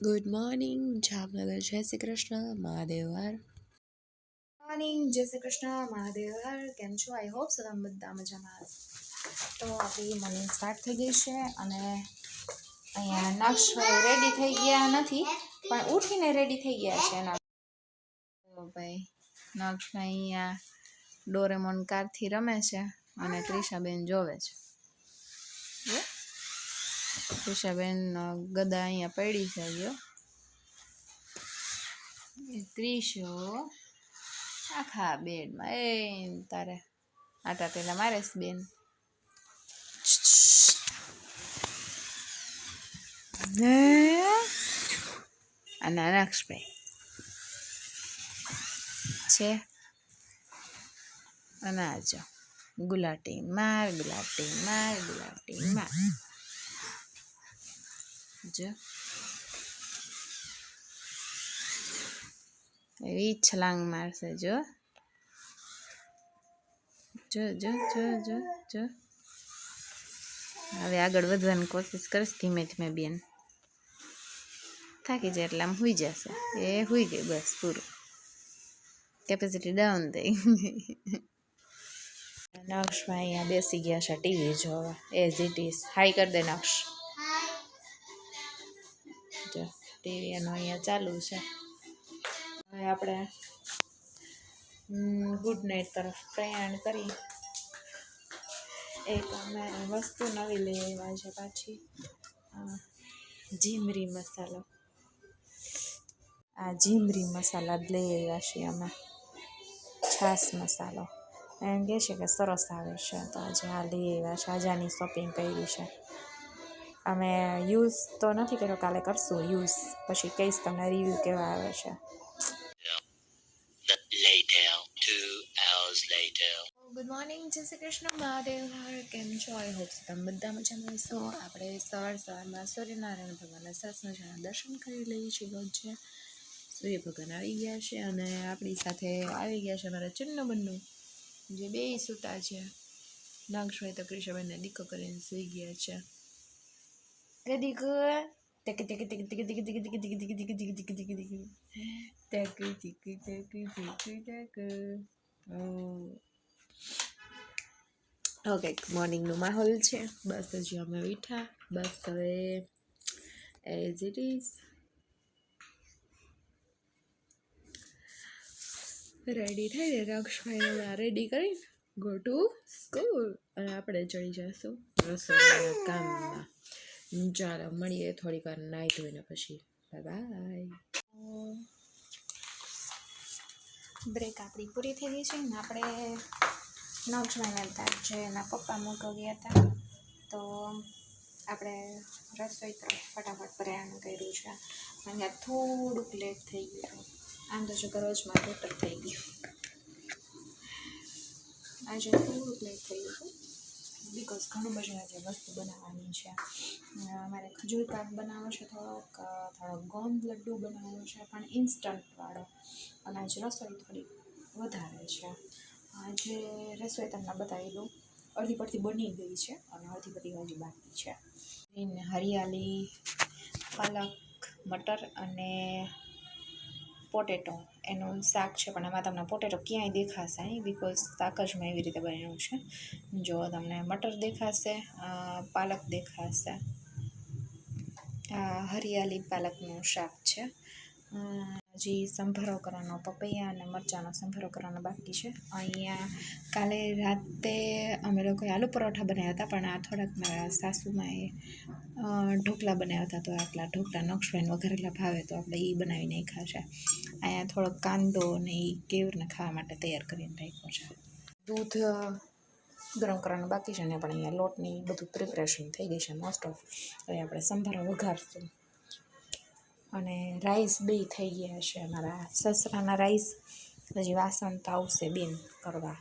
Good morning Jamnagar, જય શ્રી કૃષ્ણ મહાદેવ હર. Morning, જય શ્રી કૃષ્ણ મહાદેવ હર. કેમ છો? આઈ હોપ સો તમે બધા મજામાં હશો. તો આપણી મોર્નિંગ સ્ટાર્ટ થઈ ગઈ છે અને અહીંયા નક્ષભાઈ રેડી થઈ ગયા નથી પણ ઉઠીને રેડી થઈ ગયા છે. તો ભાઈ નક્ષભાઈ અહીંયા ડોરેમોન કારથી રમે છે અને ક્રિશાબેન જોવે છે. ક્રિશાબેન ગદા અહીંયા પડી છે. જો ત્રીસો આખા બેડમાં એ તારે આટા પેલા મારે બેન. અને નક્ષભાઈ છે અને આ જો ગુલાટી માર ગુલાટી માર ગુલાટી માર. જો એવી છલાંગ મારશે. જો જો જો જો જો જો હવે આગળ વધવાની કોશિશ કરીશ ધીમે ધીમે બેન. થાકી જાય એટલે આમ હુઈ જશે. એ હુઈ ગઈ બસ પૂરું, કેપેસિટી ડાઉન થઈ. નક્ષમાં અહીંયા બેસી ગયા છે ટીવી જોવા એઝ ઇટ ઇઝ. હાઈ કર દે નક્ષ. જો ટીવી એનો અહીંયા ચાલુ છે. હવે આપણે ગુડ નાઇટ તરફ પ્રયાણ કરી. એક અમે વસ્તુ નવી લઈ આવ્યા છે પાછી, જીમરી મસાલો. આ જીમરી મસાલા જ લઈ આવ્યા છીએ અમે. છાસ મસાલો એમ કહે છે કે સરસ આવે છે, તો આજે આ લઈ આવ્યા છે. આજાની શોપિંગ કરી છે અમે. યુઝ તો નથી કર્યો, કાલે કરશું યુઝ, પછી કહીશ તમને રિવ્યૂ કેવા આવે છે. ગુડ મોર્નિંગ, જય શ્રી કૃષ્ણ મહાદેવ હર. કેમ છો? આઈ હોપ તમે બધા મજામાં હશો. આપણે સવારમાં સૂર્યનારાયણ ભગવાનના સરસ મજાના દર્શન કરી લઈએ છીએ. રોજ સૂર્ય ભગવાન આવી ગયા છે અને આપણી સાથે આવી ગયા છે અમારા ચુન્નુ બન્નુ, જે બે સૂતા છે. નક્ષભાઈ તો ક્રિશાબેનને દીકો કરીને સૂઈ ગયા છે. દીકો ટેકી ટેકી ટેકી ટેકી ટેકી ટેકી ટેકી ટેકી ટેકી ટેકી ટેકી ટેકી ટેકી ટેકી ટેકી ટેકી ટેકી ટેકી. ઓકે, મોર્નિંગનો માહોલ છે. બસ હજી અમે ઉઠ્યા. બસ હવે એઝ ઇટ ઇઝ રેડી થઈને નક્ષભાઈ રેડી કરી ગો ટુ સ્કૂલ અને આપણે ચડી જઈશું રસોઈના કામમાં. ચાલો મળીએ થોડીક વાર નાઈ ધોઈને પછી. Bye bye. બ્રેક આપણી પૂરી થઈ ગઈ છે ને આપણે નક્ષભાઈને હતા જે એના પપ્પા મૂકવા ગયા હતા, તો આપણે રસોઈ તરફ ફટાફટ પ્રયાણ કર્યું છે. અહીંયા થોડુંક લેટ થઈ ગયું. આમ તો જો રોજમાં ટોટલ થઈ ગયું. આજે થોડુંક લેટ થઈ ગયું બિકોઝ ઘણું બધું આજે વસ્તુ બનાવવાની છે. અમારે ખજૂર પાક બનાવવો છે, થોડોક ગોંદ લડ્ડુ બનાવવો છે પણ ઇન્સ્ટન્ટવાળો, અને આજે રસોઈ થોડી વધારે છે. આજે રસોઈ તમને બતાવી દઉં. અડધી પડતી બની ગઈ છે અને અડધી પડતી હજી બાકી છે. હરિયાળી, પાલક, મટર અને પોટેટો એનું શાક છે, પણ એમાં તમને પોટેટો ક્યાંય દેખાશે નહીં બિકોઝ શાક જ મેં એવી રીતે બન્યું છે. જો તમને મટર દેખાશે, પાલક દેખાશે. હરિયાળી પાલકનું શાક છે. હજી સંભારો કરવાનો, પપૈયા અને મરચાંનો સંભારો કરવાનો બાકી છે. અહીંયા કાલે રાતે અમે લોકોએ આલુ પરોઠા બનાવ્યા હતા, પણ આ થોડાક મારા સાસુમાએ ઢોકળા બનાવ્યા હતા, તો આટલા ઢોકળા નક્ષભાઈને વઘારેલા ભાવે તો આપણે એ બનાવી નાખ્યા છે. અહીંયા થોડોક કાંદો ને એ કેવરને ખાવા માટે તૈયાર કરીને રાખ્યો છે. દૂધ ગરમ કરવાનું બાકી છે ને, પણ અહીંયા લોટની બધું પ્રિપરેશન થઈ ગઈ છે મોસ્ટ ઓફ. હવે આપણે સંભારો વઘારશું અને રાઈસ બે થઈ ગયા છે અમારા સસરાના રાઈસ. હજી વાસણ તો આવશે બેન કરવા.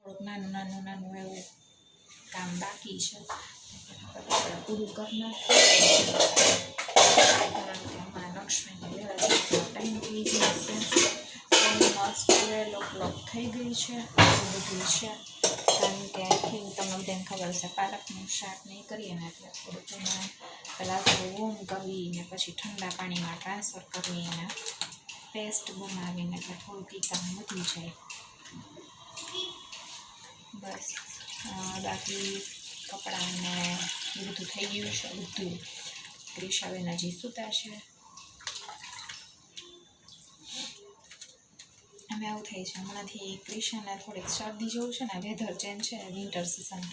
થોડુંક નાનું નાનું નાનું એવું કામ બાકી છે, આપણે પૂરું કરી નાખીએ કારણ કે અમારા નક્ષભાઈને લેવા જવાનો ટાઈમ થઈ જશે. ઓલમોસ્ટ 12 o'clock થઈ ગઈ છે. બધું છે કારણ કે આઈ થિંક તમે બધાને ખબર છે પાલકનું શાક નહીં કરીએ ને એટલે થોડુંક એમાં પહેલાં તો વોર્મ કરવી ને પછી ઠંડા પાણીમાં ટ્રાન્સફર કરવી ને પેસ્ટ બનાવીને એટલે થોડુંક એ કામ વધી જાય બસ બાકી કપડાને એ બધું થઈ ગયું છે બધું ક્રિશાબેન હજી સૂતા છે અમે આવું થાય છે હમણાંથી ક્રિશાને થોડીક શરદી જેવું છે ને વેધર ચેન્જ છે વિન્ટર સિઝન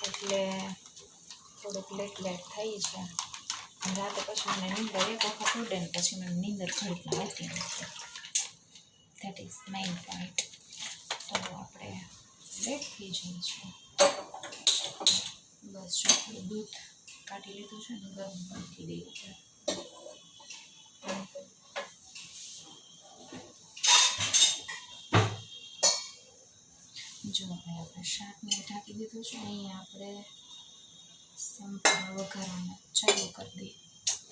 એટલે થોડુંક લેટ થઈ છે રાતે પછી મને નીંદર એક વખત ઉડે ને પછી મને નીંદર ઘડીકમાં આવતી નથી દેટ ઇઝ મેઇન પોઈન્ટ તો આપણે લેટ થઈ જઈએ છીએ બસ થોડું દૂધ કાઢી લીધું છે ને ગરમ મૂકી દઈએ છે જો ભાઈ આપણે શાકને ઢાંકી દીધું છે અહીંયા આપણે સંભાર વઘારવાનું ચાલુ કરી દઈએ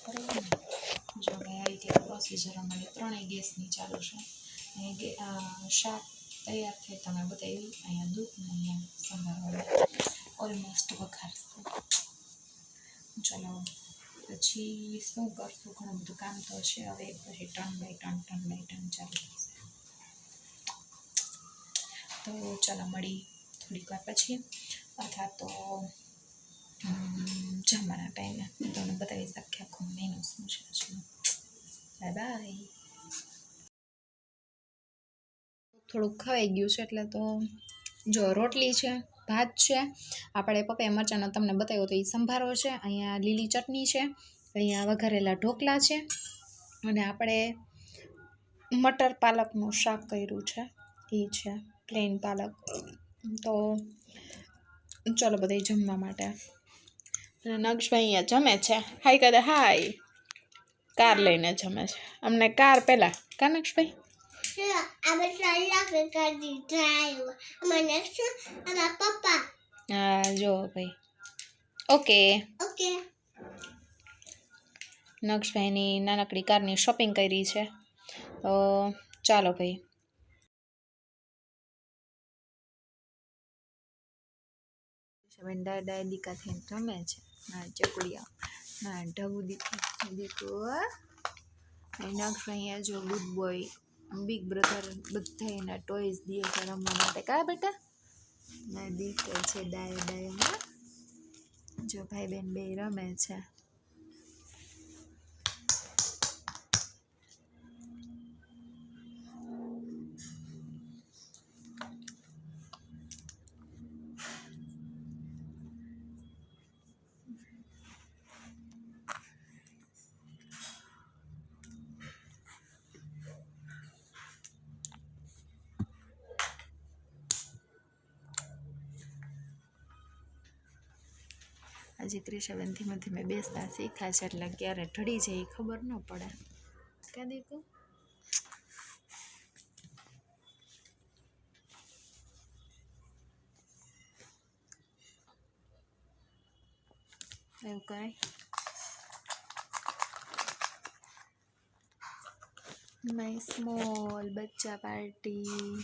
બરાબર ને જો ભાઈ આ રીતે પ્રોસીજર અમારી ત્રણેય ગેસની ચાલુ છે શાક તૈયાર થઈ તમે બતાવી અહીંયા દૂધ ને અહીંયા સંભાર ઓલમોસ્ટ વઘારશું ચલો પછી શું કરશું ઘણું બધું કામ તો છે હવે પછી ટર્ન બાય ટર્ન ચાલુ થશે તો ચાલો મળી થોડીક વાર પછી અથવા તો જમવાના ટાઈમે તમને બતાવીશ આખો મેનુ શું છે બાય બાય થોડુંક ખવાઈ ગયું છે એટલે તો જો રોટલી છે ભાત છે આપણે પપૈયા મરચાંનો તમને બતાવ્યો તો એ સંભારો છે અહીંયા લીલી ચટણી છે અહીંયા વઘારેલા ઢોકળા છે અને આપણે મટર પાલકનું શાક કર્યું છે એ છે પ્લેન પાલક તો ચલો બધા જમવા માટે નક્ષભાઈ અહીંયા જમે છે હાય કરે હાય કાર લઈને જમે છે અમને કાર પહેલાં કા નક્ષભાઈ હા જો ભાઈ ઓકે નક્ષભાઈની નાનકડી કારની શોપિંગ કરી છે તો ચાલો ભાઈ ડાય દીકા થઈને રમે છે ના ચકુડિયા ના ઢબુ દીકું નક્ષભાઈ જો ગુડ બોય બિગ બ્રધર બધા એના ટોયઝ દે છે રમવા માટે કા બેટા ના દીકરો છે ડાયમાં જો ભાઈ બેન બે રમે છે હજી ક્રિશાબેન ધીમે ધીમે બેસતા શીખા છે એટલે ક્યારે ઢળી જાય ખબર ન પડે ક્યાં દીકું એવું કાંઈ માય સ્મોલ બચ્ચા પાર્ટી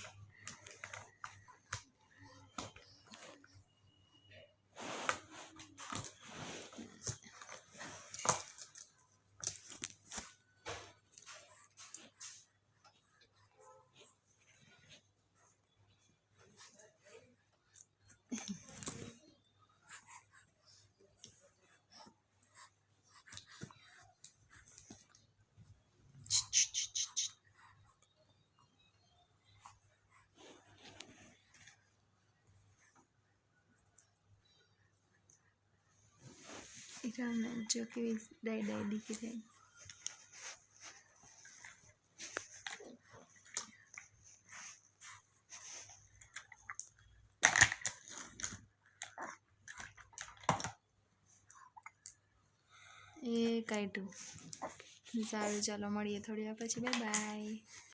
Ramen जो कि डाई दिखी जाए એ કાઢું સારું ચાલો મળીએ થોડી વાર પછી બાય બાય